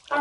OK,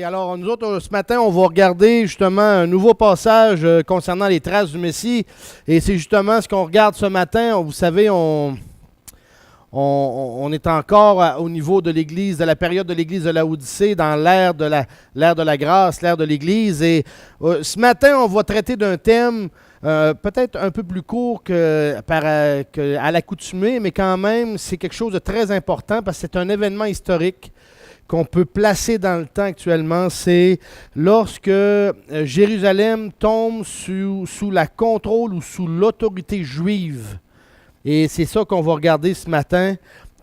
alors nous autres, ce matin, on va regarder justement un nouveau passage concernant les traces du Messie. Et c'est justement ce qu'on regarde ce matin. Vous savez, on est encore au niveau de l'Église, de la période de l'Église de l'Odyssée, dans l'ère de la grâce, l'ère de l'Église. Et ce matin, on va traiter d'un thème peut-être un peu plus court qu'à l'accoutumée, mais quand même, c'est quelque chose de très important parce que c'est un événement historique qu'on peut placer dans le temps actuellement. C'est lorsque Jérusalem tombe sous la contrôle ou sous l'autorité juive. Et c'est ça qu'on va regarder ce matin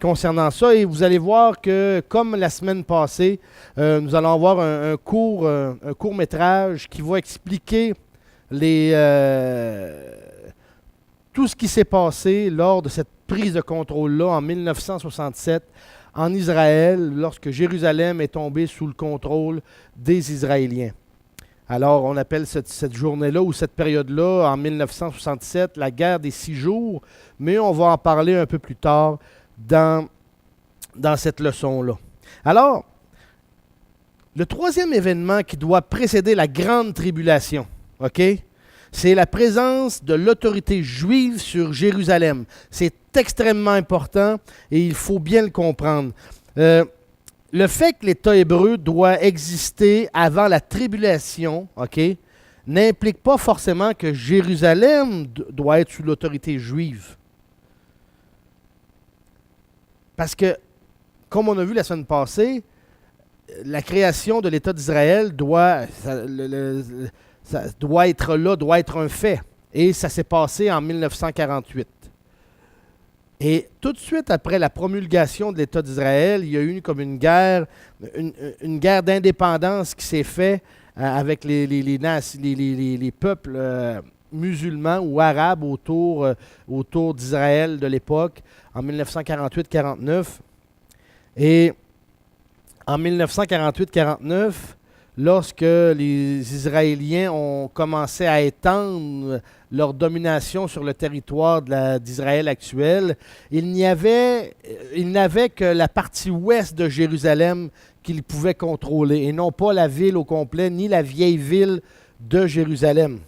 concernant ça. Et vous allez voir que, comme la semaine passée, nous allons avoir un court-métrage qui va expliquer tout ce qui s'est passé lors de cette prise de contrôle-là en 1967 en Israël, lorsque Jérusalem est tombée sous le contrôle des Israéliens. Alors, on appelle cette journée-là ou cette période-là, en 1967, la guerre des 6 jours, mais on va en parler un peu plus tard dans cette leçon-là. Alors, le troisième événement qui doit précéder la grande tribulation, OK? C'est la présence de l'autorité juive sur Jérusalem. C'est extrêmement important et il faut bien le comprendre. Le fait que l'État hébreu doit exister avant la tribulation, OK, n'implique pas forcément que Jérusalem doit être sous l'autorité juive. Parce que, comme on a vu la semaine passée, la création de l'État d'Israël doit être là, doit être un fait. Et ça s'est passé en 1948. Et tout de suite après la promulgation de l'État d'Israël, il y a eu comme une guerre d'indépendance qui s'est faite avec les peuples musulmans ou arabes autour d'Israël de l'époque, en 1948-49. Et en 1948-49, lorsque les Israéliens ont commencé à étendre leur domination sur le territoire d'Israël actuel, il n'avait que la partie ouest de Jérusalem qu'ils pouvaient contrôler, et non pas la ville au complet, ni la vieille ville de Jérusalem.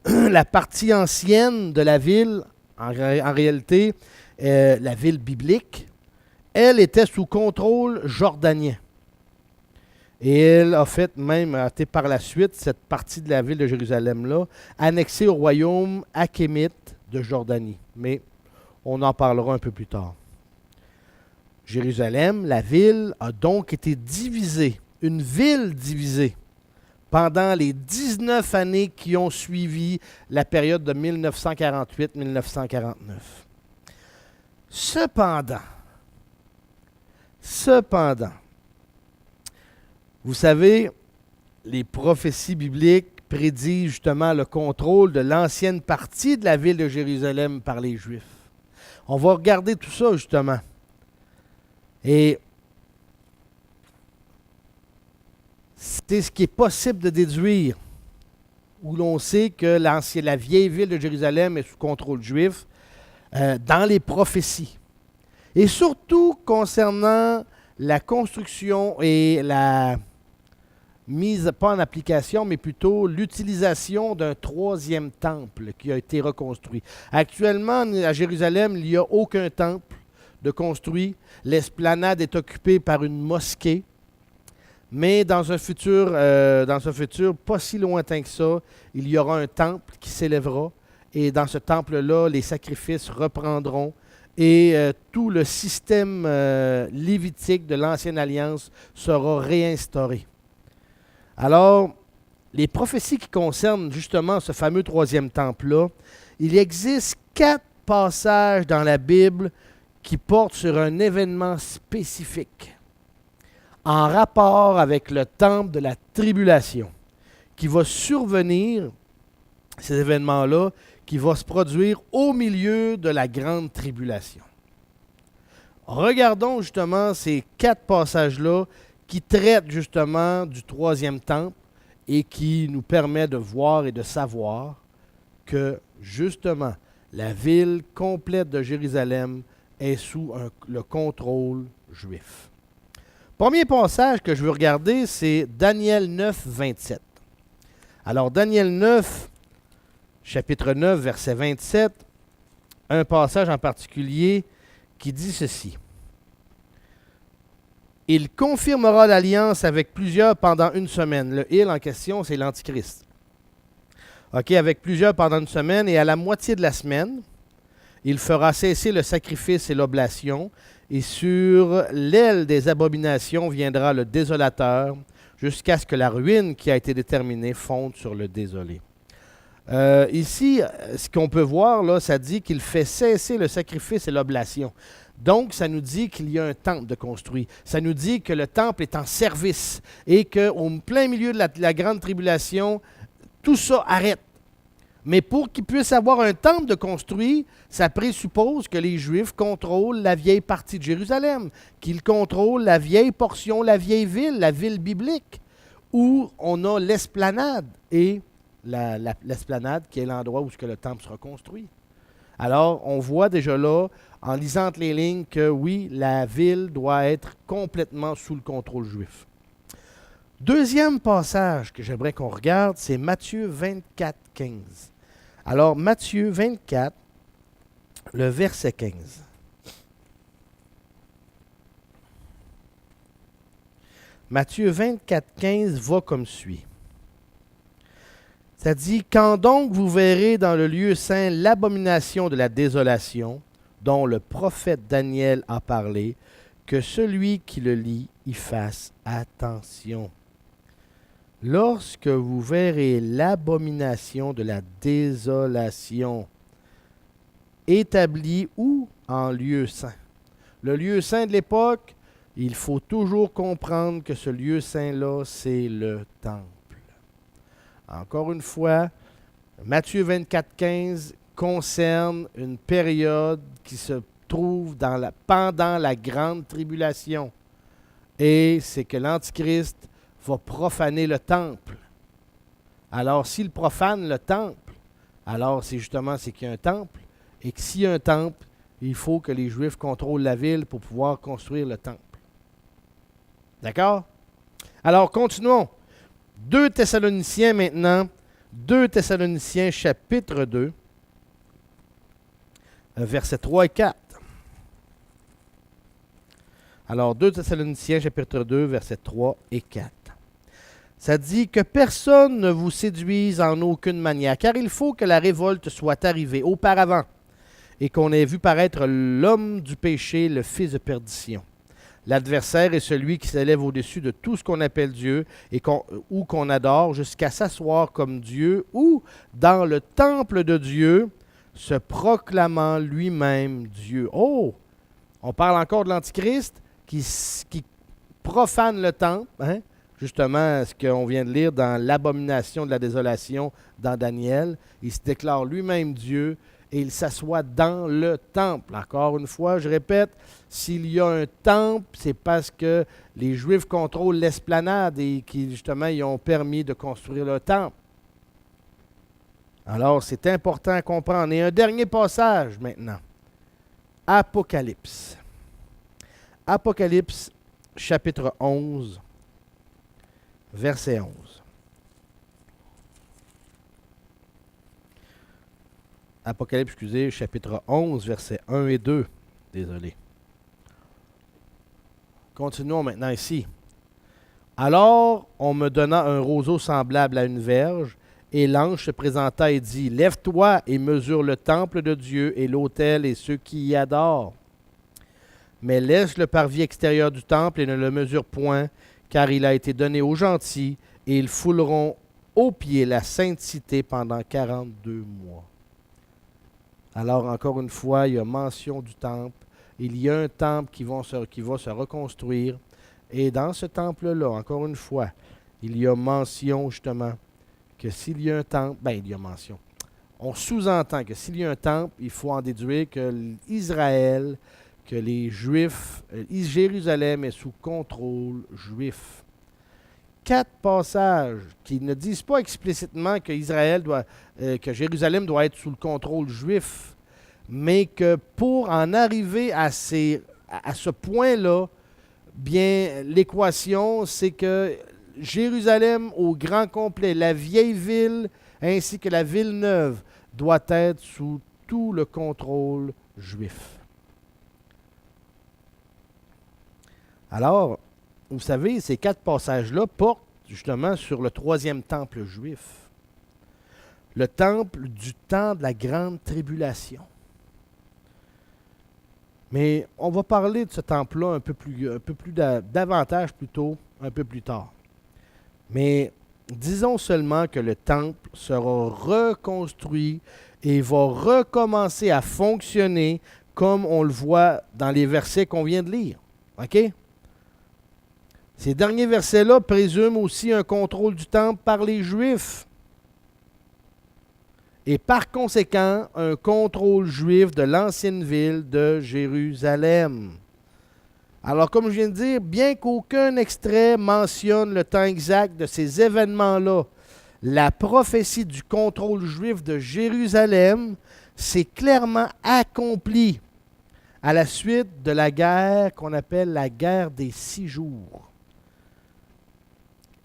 La partie ancienne de la ville, en réalité, la ville biblique, elle était sous contrôle jordanien. Et elle a été par la suite, cette partie de la ville de Jérusalem-là, annexée au royaume achémite de Jordanie. Mais on en parlera un peu plus tard. Jérusalem, la ville, a donc été divisée, une ville divisée, pendant les 19 années qui ont suivi la période de 1948-1949. Cependant, vous savez, les prophéties bibliques prédisent justement le contrôle de l'ancienne partie de la ville de Jérusalem par les Juifs. On va regarder tout ça justement. Et c'est ce qui est possible de déduire, où l'on sait que la vieille ville de Jérusalem est sous contrôle juif, dans les prophéties. Et surtout concernant la construction et la mise, pas en application, mais plutôt l'utilisation d'un troisième temple qui a été reconstruit. Actuellement, à Jérusalem, il n'y a aucun temple de construit. L'esplanade est occupée par une mosquée. Mais dans un futur pas si lointain que ça, il y aura un temple qui s'élèvera. Et dans ce temple-là, les sacrifices reprendront. Et tout le système lévitique de l'Ancienne Alliance sera réinstauré. Alors, les prophéties qui concernent justement ce fameux troisième temple-là, il existe 4 passages dans la Bible qui portent sur un événement spécifique en rapport avec le temple de la tribulation qui va survenir, ces événements-là, qui va se produire au milieu de la grande tribulation. Regardons justement ces 4 passages-là qui traitent justement du troisième temple et qui nous permet de voir et de savoir que justement la ville complète de Jérusalem est sous le contrôle juif. Premier passage que je veux regarder, c'est Daniel 9, 27. Alors Daniel 9, chapitre 9, verset 27, un passage en particulier qui dit ceci. Il confirmera l'alliance avec plusieurs pendant une semaine. Le « il » en question, c'est l'Antichrist. OK, avec plusieurs pendant une semaine, et à la moitié de la semaine, il fera cesser le sacrifice et l'oblation, et sur l'aile des abominations viendra le désolateur, jusqu'à ce que la ruine qui a été déterminée fonde sur le désolé. Ici, ce qu'on peut voir, là, ça dit qu'il fait cesser le sacrifice et l'oblation. Donc, ça nous dit qu'il y a un temple de construit. Ça nous dit que le temple est en service et qu'au plein milieu de la grande tribulation, tout ça arrête. Mais pour qu'il puisse avoir un temple de construit, ça présuppose que les Juifs contrôlent la vieille partie de Jérusalem, qu'ils contrôlent la vieille portion, la vieille ville, la ville biblique, où on a l'esplanade et l'esplanade qui est l'endroit où le temple sera construit. Alors, on voit déjà là, en lisant entre les lignes, que oui, la ville doit être complètement sous le contrôle juif. Deuxième passage que j'aimerais qu'on regarde, c'est Matthieu 24, 15. Alors, Matthieu 24, le verset 15. Matthieu 24, 15 va comme suit. Ça dit, « Quand donc vous verrez dans le lieu saint l'abomination de la désolation, dont le prophète Daniel a parlé, que celui qui le lit y fasse attention. Lorsque vous verrez l'abomination de la désolation établie où? En lieu saint. Le lieu saint de l'époque, il faut toujours comprendre que ce lieu saint-là, c'est le temple. Encore une fois, Matthieu 24, 15 concerne une période qui se trouve pendant la grande tribulation. Et c'est que l'Antichrist va profaner le temple. Alors, s'il profane le temple, alors c'est qu'il y a un temple. Et que s'il y a un temple, il faut que les Juifs contrôlent la ville pour pouvoir construire le temple. D'accord? Alors, continuons. 2 Thessaloniciens maintenant, 2 Thessaloniciens chapitre 2, versets 3 et 4. Alors, 2 Thessaloniciens chapitre 2, versets 3 et 4. Ça dit que personne ne vous séduise en aucune manière, car il faut que la révolte soit arrivée auparavant et qu'on ait vu paraître l'homme du péché, le fils de perdition. L'adversaire est celui qui s'élève au-dessus de tout ce qu'on appelle Dieu ou qu'on adore jusqu'à s'asseoir comme Dieu ou dans le temple de Dieu, se proclamant lui-même Dieu. Oh! On parle encore de l'Antichrist qui profane le temple, hein? Justement, ce qu'on vient de lire dans l'abomination de la désolation dans Daniel. Il se déclare lui-même Dieu et il s'assoit dans le temple. Encore une fois, je répète, s'il y a un temple, c'est parce que les Juifs contrôlent l'esplanade et qui, justement, ils ont permis de construire le temple. Alors, c'est important à comprendre. Et un dernier passage maintenant. Apocalypse. Apocalypse, chapitre 11, verset 11. Apocalypse, chapitre 11, versets 1 et 2. Désolé. Continuons maintenant ici. Alors, on me donna un roseau semblable à une verge, et l'ange se présenta et dit, « Lève-toi et mesure le temple de Dieu et l'autel et ceux qui y adorent. Mais laisse le parvis extérieur du temple et ne le mesure point, car il a été donné aux gentils, et ils fouleront au pied la sainte cité pendant 42 mois. Alors, encore une fois, il y a mention du temple. Il y a un temple qui va se reconstruire. Et dans ce temple-là, encore une fois, il y a mention justement que s'il y a un temple, il y a mention. On sous-entend que s'il y a un temple, il faut en déduire que Israël, que les Juifs, Jérusalem est sous contrôle juif. 4 passages qui ne disent pas explicitement que que Jérusalem doit être sous le contrôle juif, mais que pour en arriver à ce point-là, bien, l'équation, c'est que Jérusalem au grand complet, la vieille ville ainsi que la ville neuve, doit être sous tout le contrôle juif. Alors, vous savez, ces 4 passages-là portent justement sur le 3e temple juif. Le temple du temps de la grande tribulation. Mais on va parler de ce temple-là un peu plus davantage plutôt un peu plus tard. Mais disons seulement que le temple sera reconstruit et va recommencer à fonctionner comme on le voit dans les versets qu'on vient de lire. OK? Ces derniers versets-là présument aussi un contrôle du temple par les Juifs. Et par conséquent, un contrôle juif de l'ancienne ville de Jérusalem. Alors, comme je viens de dire, bien qu'aucun extrait mentionne le temps exact de ces événements-là, la prophétie du contrôle juif de Jérusalem s'est clairement accomplie à la suite de la guerre qu'on appelle la guerre des 6 jours.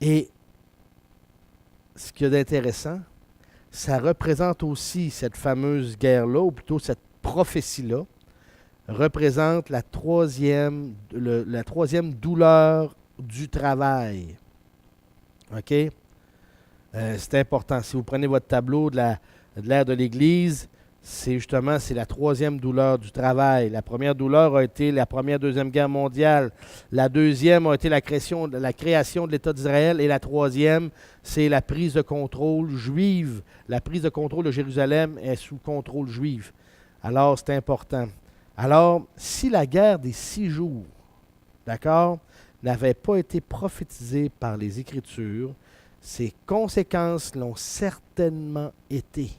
Et ce qu'il y a d'intéressant, ça représente aussi cette fameuse guerre-là, ou plutôt cette prophétie-là, représente la troisième douleur du travail. OK? C'est important. Si vous prenez votre tableau de l'ère de l'Église, c'est la troisième douleur du travail. La première douleur a été la première, deuxième guerre mondiale. La deuxième a été la création de l'État d'Israël. Et la troisième, c'est la prise de contrôle juive. La prise de contrôle de Jérusalem est sous contrôle juif. Alors, c'est important. Alors, si la guerre des 6 jours, d'accord, n'avait pas été prophétisée par les Écritures, ses conséquences l'ont certainement été.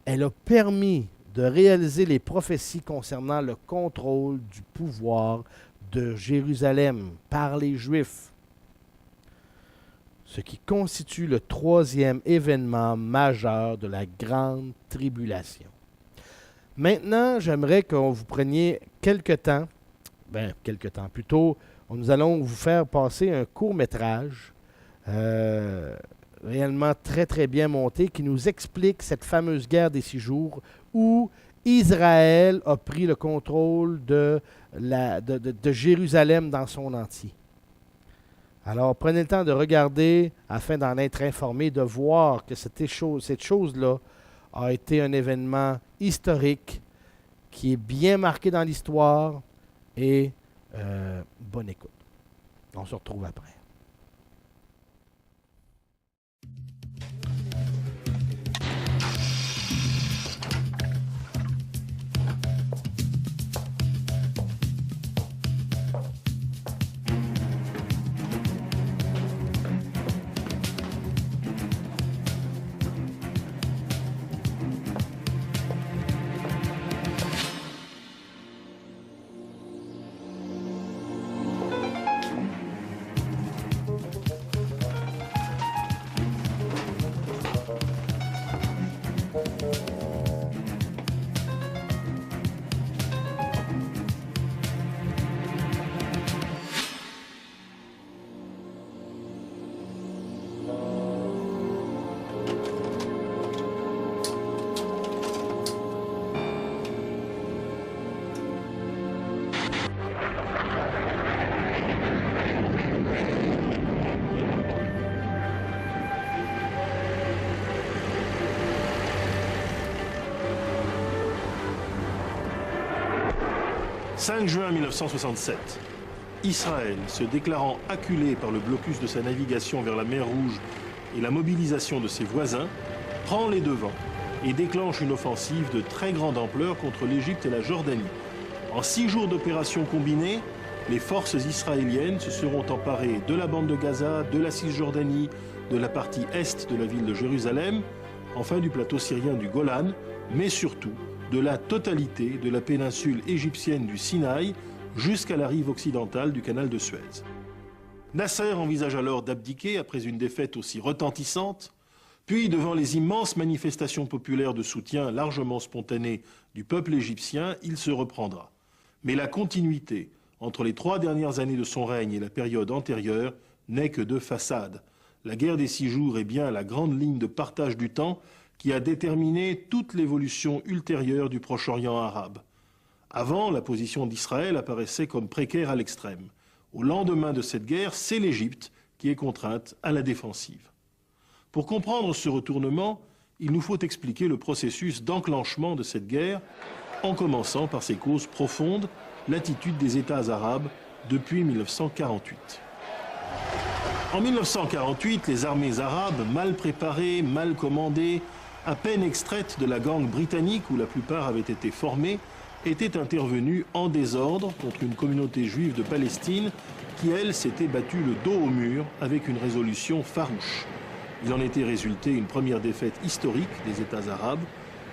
Elle a permis de réaliser les prophéties concernant le contrôle du pouvoir de Jérusalem par les Juifs, ce qui constitue le 3e événement majeur de la grande tribulation. Maintenant, j'aimerais que vous preniez plutôt, nous allons vous faire passer un court-métrage réellement très, très bien monté, qui nous explique cette fameuse guerre des 6 jours où Israël a pris le contrôle de Jérusalem dans son entier. Alors, prenez le temps de regarder afin d'en être informé, de voir que cette chose-là a été un événement historique qui est bien marqué dans l'histoire et bonne écoute. On se retrouve après. « 5 juin 1967. Israël, se déclarant acculé par le blocus de sa navigation vers la mer Rouge et la mobilisation de ses voisins, prend les devants et déclenche une offensive de très grande ampleur contre l'Égypte et la Jordanie. En 6 jours d'opération combinée, les forces israéliennes se seront emparées de la bande de Gaza, de la Cisjordanie, de la partie est de la ville de Jérusalem, enfin du plateau syrien du Golan, mais surtout de la totalité de la péninsule égyptienne du Sinaï jusqu'à la rive occidentale du canal de Suez. Nasser envisage alors d'abdiquer après une défaite aussi retentissante, puis devant les immenses manifestations populaires de soutien largement spontanées du peuple égyptien, il se reprendra. Mais la continuité entre les 3 dernières années de son règne et la période antérieure n'est que de façade. La guerre des 6 jours est bien la grande ligne de partage du temps qui a déterminé toute l'évolution ultérieure du Proche-Orient arabe. Avant, la position d'Israël apparaissait comme précaire à l'extrême. Au lendemain de cette guerre, c'est l'Égypte qui est contrainte à la défensive. Pour comprendre ce retournement, il nous faut expliquer le processus d'enclenchement de cette guerre, en commençant par ses causes profondes, l'attitude des États arabes depuis 1948. En 1948, les armées arabes, mal préparées, mal commandées, à peine extraites de la gangue britannique où la plupart avaient été formées, étaient intervenues en désordre contre une communauté juive de Palestine qui, elle, s'était battue le dos au mur avec une résolution farouche. Il en était résulté une première défaite historique des États arabes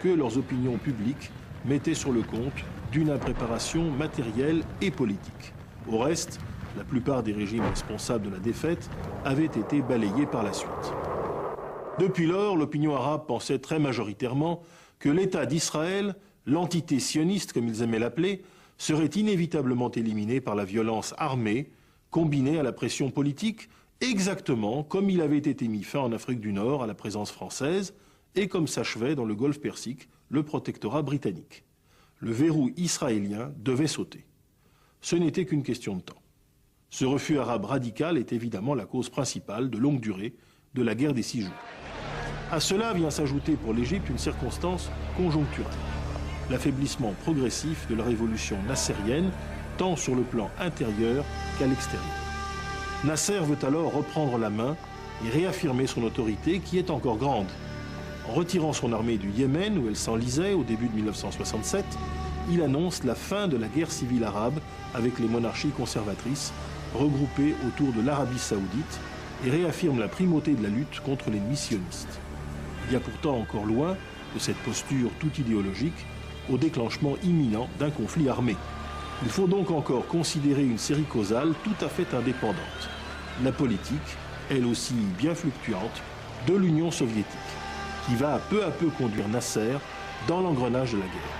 que leurs opinions publiques mettaient sur le compte d'une impréparation matérielle et politique. Au reste, la plupart des régimes responsables de la défaite avaient été balayés par la suite. Depuis lors, l'opinion arabe pensait très majoritairement que l'État d'Israël, l'entité sioniste comme ils aimaient l'appeler, serait inévitablement éliminé par la violence armée, combinée à la pression politique, exactement comme il avait été mis fin en Afrique du Nord à la présence française et comme s'achevait dans le Golfe Persique le protectorat britannique. Le verrou israélien devait sauter. Ce n'était qu'une question de temps. Ce refus arabe radical est évidemment la cause principale de longue durée de la guerre des 6 jours. À cela vient s'ajouter pour l'Égypte une circonstance conjoncturelle, l'affaiblissement progressif de la révolution nassérienne, tant sur le plan intérieur qu'à l'extérieur. Nasser veut alors reprendre la main et réaffirmer son autorité qui est encore grande. En retirant son armée du Yémen, où elle s'enlisait au début de 1967, il annonce la fin de la guerre civile arabe avec les monarchies conservatrices, regroupées autour de l'Arabie saoudite, et réaffirme la primauté de la lutte contre les missionnistes. Il y a pourtant encore loin de cette posture tout idéologique au déclenchement imminent d'un conflit armé. Il faut donc encore considérer une série causale tout à fait indépendante. La politique, elle aussi bien fluctuante, de l'Union soviétique, qui va peu à peu conduire Nasser dans l'engrenage de la guerre.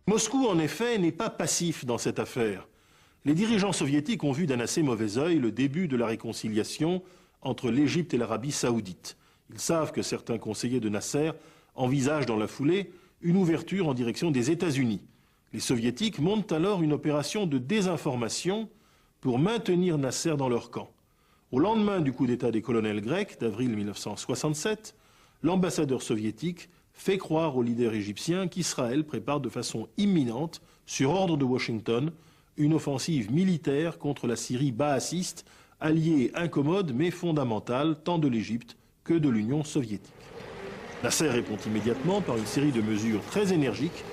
Moscou, en effet, n'est pas passif dans cette affaire. Les dirigeants soviétiques ont vu d'un assez mauvais œil le début de la réconciliation entre l'Égypte et l'Arabie saoudite. Ils savent que certains conseillers de Nasser envisagent dans la foulée une ouverture en direction des États-Unis. Les soviétiques montent alors une opération de désinformation pour maintenir Nasser dans leur camp. Au lendemain du coup d'État des colonels grecs d'avril 1967, l'ambassadeur soviétique fait croire aux leaders égyptiens qu'Israël prépare de façon imminente, sur ordre de Washington, une offensive militaire contre la Syrie baassiste, alliée incommode mais fondamentale tant de l'Égypte que de l'Union soviétique. Nasser répond immédiatement par une série de mesures très énergiques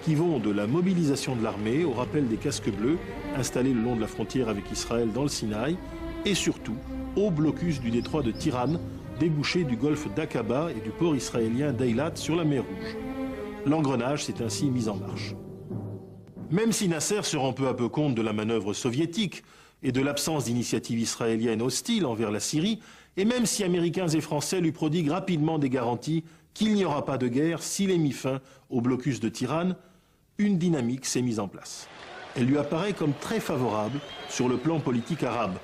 qui vont de la mobilisation de l'armée au rappel des casques bleus installés le long de la frontière avec Israël dans le Sinaï et surtout au blocus du détroit de Tiran, débouché du golfe d'Aqaba et du port israélien d'Eilat sur la mer Rouge. L'engrenage s'est ainsi mis en marche. Même si Nasser se rend peu à peu compte de la manœuvre soviétique et de l'absence d'initiative israélienne hostile envers la Syrie, et même si Américains et Français lui prodiguent rapidement des garanties qu'il n'y aura pas de guerre s'il est mis fin au blocus de Tiran, une dynamique s'est mise en place. Elle lui apparaît comme très favorable sur le plan politique arabe.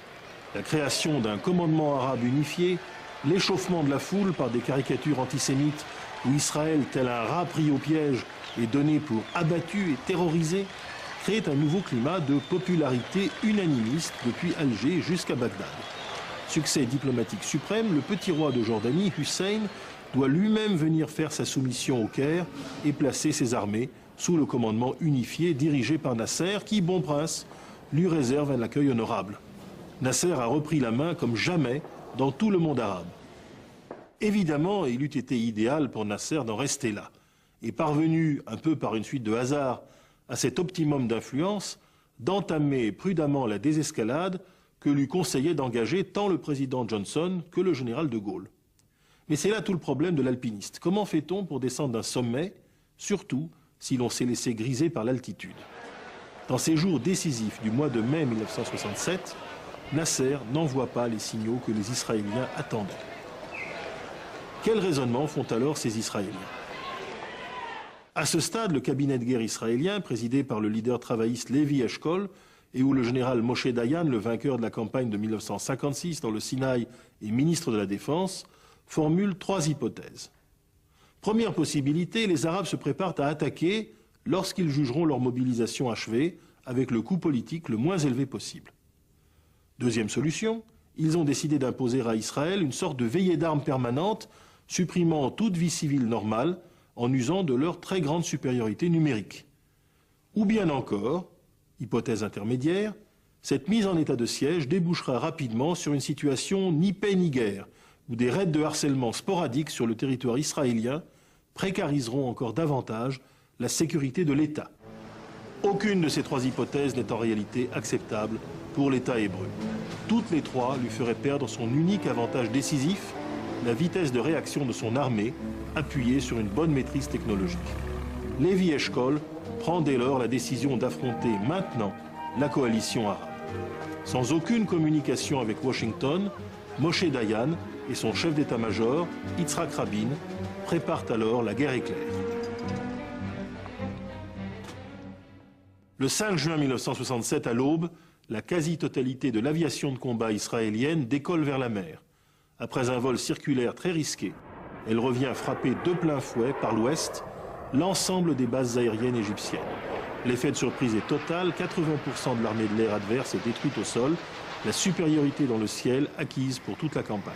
La création d'un commandement arabe unifié, l'échauffement de la foule par des caricatures antisémites où Israël, tel un rat pris au piège, est donné pour abattu et terrorisé, créent un nouveau climat de popularité unanimiste depuis Alger jusqu'à Bagdad. Succès diplomatique suprême, le petit roi de Jordanie, Hussein, doit lui-même venir faire sa soumission au Caire et placer ses armées sous le commandement unifié dirigé par Nasser, qui, bon prince, lui réserve un accueil honorable. Nasser a repris la main comme jamais dans tout le monde arabe. Évidemment, il eût été idéal pour Nasser d'en rester là. Et parvenu, un peu par une suite de hasard, à cet optimum d'influence, d'entamer prudemment la désescalade que lui conseillait d'engager tant le président Johnson que le général de Gaulle. Mais c'est là tout le problème de l'alpiniste. Comment fait-on pour descendre d'un sommet, surtout si l'on s'est laissé griser par l'altitude? Dans ces jours décisifs du mois de mai 1967, Nasser n'envoie pas les signaux que les Israéliens attendaient. Quels raisonnements font alors ces Israéliens? À ce stade, le cabinet de guerre israélien, présidé par le leader travailliste Levi Eshkol, et où le général Moshe Dayan, le vainqueur de la campagne de 1956 dans le Sinaï et ministre de la Défense, formule 3 hypothèses. Première possibilité, les Arabes se préparent à attaquer lorsqu'ils jugeront leur mobilisation achevée, avec le coût politique le moins élevé possible. Deuxième solution, ils ont décidé d'imposer à Israël une sorte de veillée d'armes permanente, supprimant toute vie civile normale en usant de leur très grande supériorité numérique. Ou bien encore, hypothèse intermédiaire, cette mise en état de siège débouchera rapidement sur une situation ni paix ni guerre, où des raids de harcèlement sporadiques sur le territoire israélien précariseront encore davantage la sécurité de l'État. Aucune de ces 3 hypothèses n'est en réalité acceptable pour l'État hébreu. Toutes les 3 lui feraient perdre son unique avantage décisif, la vitesse de réaction de son armée, appuyée sur une bonne maîtrise technologique. Levi Eshkol prend dès lors la décision d'affronter maintenant la coalition arabe. Sans aucune communication avec Washington, Moshe Dayan et son chef d'état-major, Yitzhak Rabin, préparent alors la guerre éclair. Le 5 juin 1967, à l'aube, la quasi-totalité de l'aviation de combat israélienne décolle vers la mer. Après un vol circulaire très risqué, elle revient frapper de plein fouet par l'ouest l'ensemble des bases aériennes égyptiennes. L'effet de surprise est total, 80% de l'armée de l'air adverse est détruite au sol, la supériorité dans le ciel acquise pour toute la campagne.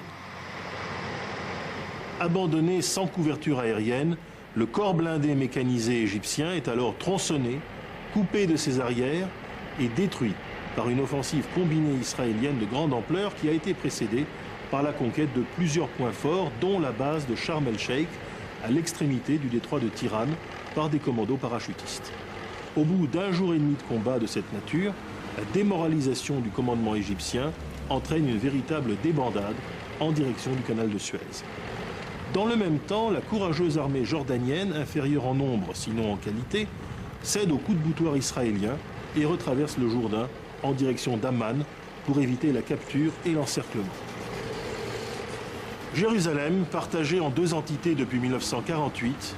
Abandonné sans couverture aérienne, le corps blindé mécanisé égyptien est alors tronçonné, coupé de ses arrières et détruit par une offensive combinée israélienne de grande ampleur qui a été précédée par la conquête de plusieurs points forts, dont la base de Sharm el-Sheikh, à l'extrémité du détroit de Tiran, par des commandos parachutistes. Au bout d'un jour et demi de combat de cette nature, la démoralisation du commandement égyptien entraîne une véritable débandade en direction du canal de Suez. Dans le même temps, la courageuse armée jordanienne, inférieure en nombre sinon en qualité, cède aux coups de boutoir israéliens et retraverse le Jourdain en direction d'Amman pour éviter la capture et l'encerclement. Jérusalem, partagée en 2 entités depuis 1948,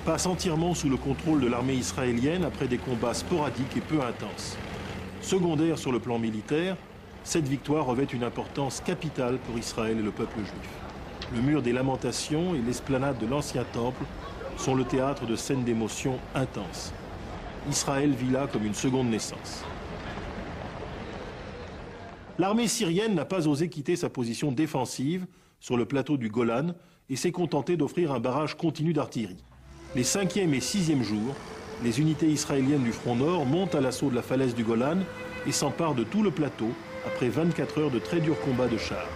passe entièrement sous le contrôle de l'armée israélienne après des combats sporadiques et peu intenses. Secondaire sur le plan militaire, cette victoire revêt une importance capitale pour Israël et le peuple juif. Le mur des Lamentations et l'esplanade de l'ancien temple sont le théâtre de scènes d'émotion intenses. Israël vit là comme une seconde naissance. L'armée syrienne n'a pas osé quitter sa position défensive sur le plateau du Golan et s'est contentée d'offrir un barrage continu d'artillerie. Les 5e et 6e jours, les unités israéliennes du front nord montent à l'assaut de la falaise du Golan et s'emparent de tout le plateau après 24 heures de très durs combats de chars.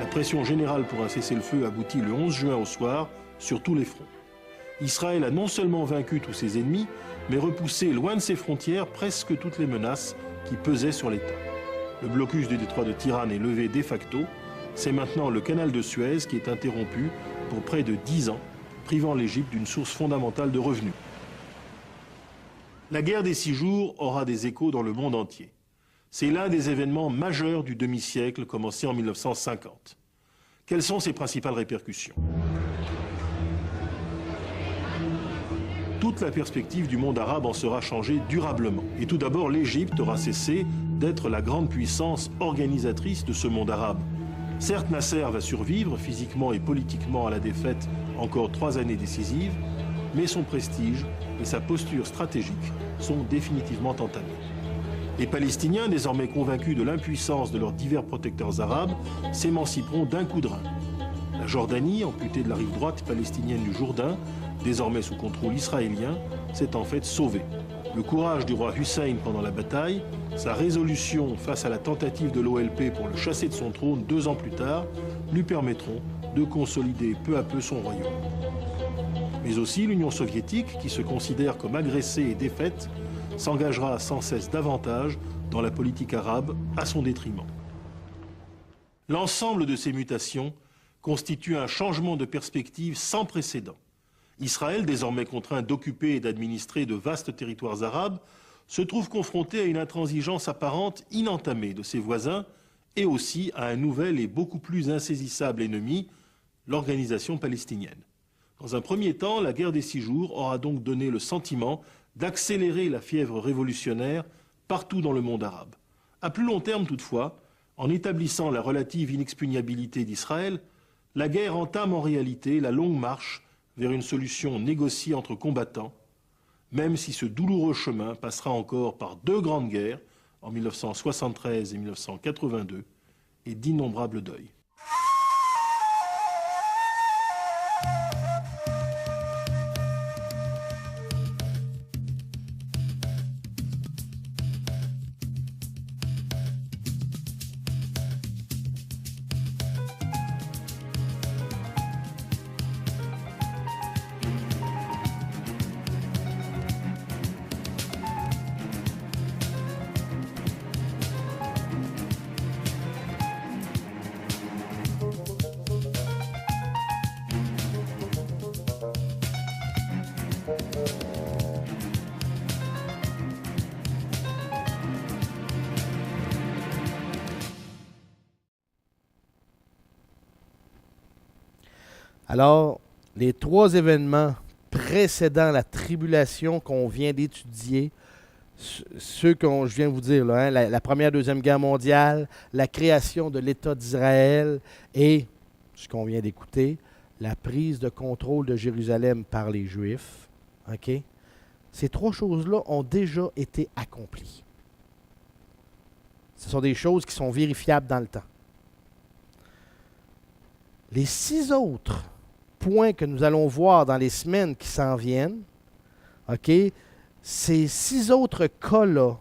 La pression générale pour un cessez-le-feu aboutit le 11 juin au soir sur tous les fronts. Israël a non seulement vaincu tous ses ennemis, mais repoussé loin de ses frontières presque toutes les menaces qui pesaient sur l'État. Le blocus du détroit de Tiran est levé de facto. C'est maintenant le canal de Suez qui est interrompu pour près de 10 ans, privant l'Égypte d'une source fondamentale de revenus. La guerre des 6 jours aura des échos dans le monde entier. C'est l'un des événements majeurs du demi-siècle commencé en 1950. Quelles sont ses principales répercussions? Toute la perspective du monde arabe en sera changée durablement. Et tout d'abord, l'Égypte aura cessé d'être la grande puissance organisatrice de ce monde arabe. Certes, Nasser va survivre physiquement et politiquement à la défaite encore 3 années décisives, mais son prestige et sa posture stratégique sont définitivement entamés. Les Palestiniens, désormais convaincus de l'impuissance de leurs divers protecteurs arabes, s'émanciperont d'un coup de rein. La La Jordanie, amputée de la rive droite palestinienne du Jourdain, désormais sous contrôle israélien, s'est en fait sauvée. Le courage du roi Hussein pendant la bataille, sa résolution face à la tentative de l'OLP pour le chasser de son trône 2 ans plus tard, lui permettront de consolider peu à peu son royaume. Mais aussi l'Union soviétique, qui se considère comme agressée et défaite, s'engagera sans cesse davantage dans la politique arabe à son détriment. L'ensemble de ces mutations constitue un changement de perspective sans précédent. Israël, désormais contraint d'occuper et d'administrer de vastes territoires arabes, se trouve confronté à une intransigeance apparente inentamée de ses voisins et aussi à un nouvel et beaucoup plus insaisissable ennemi, l'organisation palestinienne. Dans un premier temps, la guerre des 6 jours aura donc donné le sentiment d'accélérer la fièvre révolutionnaire partout dans le monde arabe. À plus long terme toutefois, en établissant la relative inexpugnabilité d'Israël, la guerre entame en réalité la longue marche vers une solution négociée entre combattants, même si ce douloureux chemin passera encore par 2 grandes guerres, en 1973 et 1982, et d'innombrables deuils. Alors, les 3 événements précédant la tribulation qu'on vient d'étudier, ceux que je viens de vous dire, là, hein, la Première, Deuxième Guerre mondiale, la création de l'État d'Israël et, ce qu'on vient d'écouter, la prise de contrôle de Jérusalem par les Juifs. OK? Ces 3 choses-là ont déjà été accomplies. Ce sont des choses qui sont vérifiables dans le temps. Les 6 autres points que nous allons voir dans les semaines qui s'en viennent, OK, ces 6 autres cas-là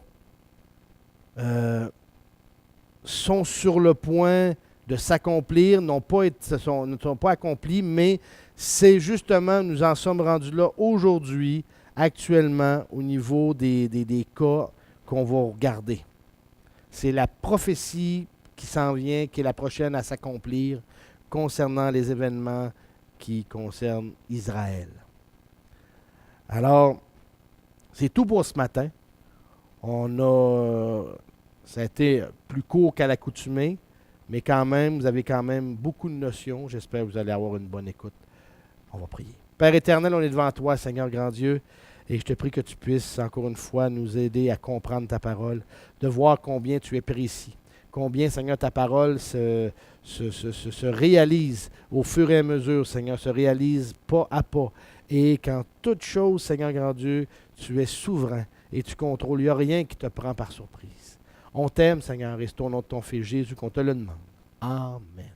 sont sur le point de s'accomplir, ne sont pas accomplis, mais c'est justement, nous en sommes rendus là aujourd'hui, actuellement, au niveau des cas qu'on va regarder. C'est la prophétie qui s'en vient, qui est la prochaine à s'accomplir concernant les événements qui concernent Israël. Alors, c'est tout pour ce matin. Ça a été plus court qu'à l'accoutumée, mais quand même, vous avez quand même beaucoup de notions. J'espère que vous allez avoir une bonne écoute. On va prier. Père éternel, on est devant toi, Seigneur grand Dieu, et je te prie que tu puisses, encore une fois, nous aider à comprendre ta parole, de voir combien tu es précis, combien, Seigneur, ta parole se réalise au fur et à mesure, Seigneur, se réalise pas à pas. Et qu'en toute chose, Seigneur grand Dieu, tu es souverain et tu contrôles. Il n'y a rien qui te prend par surprise. On t'aime, Seigneur, et c'est au nom de ton Fils Jésus qu'on te le demande. Amen.